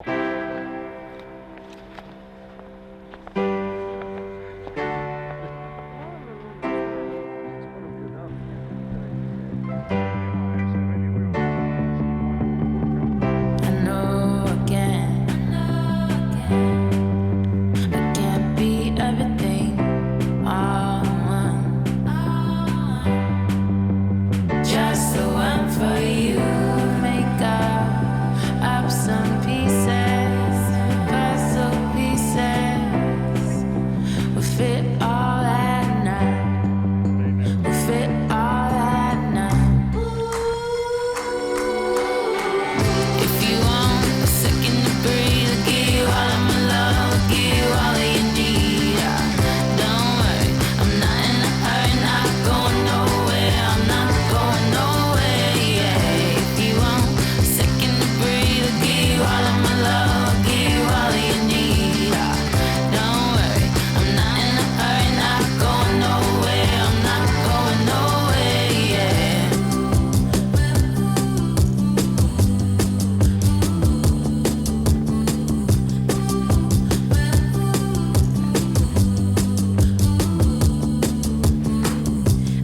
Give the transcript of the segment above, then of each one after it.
I know again, I can't be everything all in one. Just the one for you. Make up some pieces, puzzle pieces. We fit all at night. We fit all at night. If you want a second to breathe, I'll give you all of my love, I'll give you all that you need. Don't worry, I'm not in a hurry, not going nowhere, I'm not going nowhere, yeah. If you want a second to breathe, I'll give you all of my love, I'll give you all that you need. Don't worry, I'm not in a hurry, not going nowhere, I'm not going nowhere, yeah.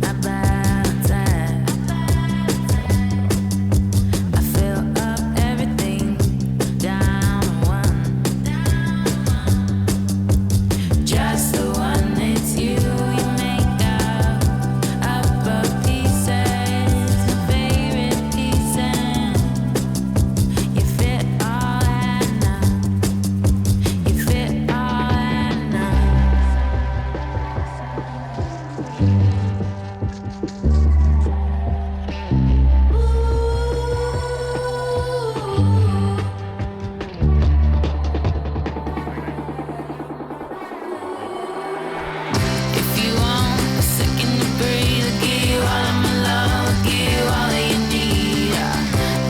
About time, I fill up everything down one. Just the one, it's you. You make up of pieces, my favorite pieces. You fit all at night. You fit all at night. If you want a second to breathe, I'll give you all of my love, I'll give you all that you need.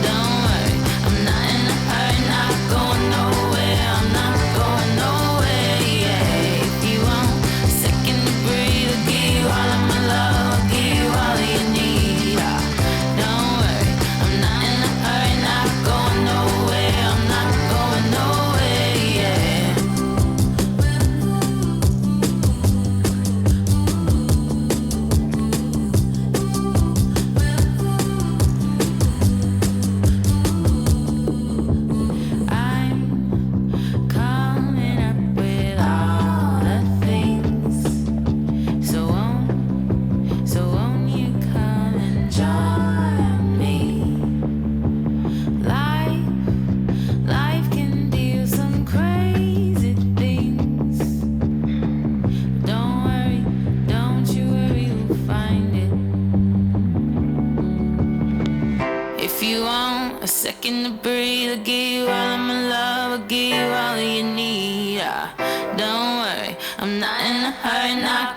Don't worry, I'm not in a hurry, not going nowhere, I'm not going nowhere, yeah. If you want a second to breathe, I'll give you all of my love, I'll give you all that you need. Don't worry, I'm not in a hurry, not going nowhere, I'm not going nowhere, yeah. I'm coming up with all the things. So won't you come and join me? Life can do some crazy things. Don't worry, don't you worry, we'll find it. If you want a second to breathe, I'll give you all of my love, I'll give you all that you need. Don't worry, I'm not in a hurry, not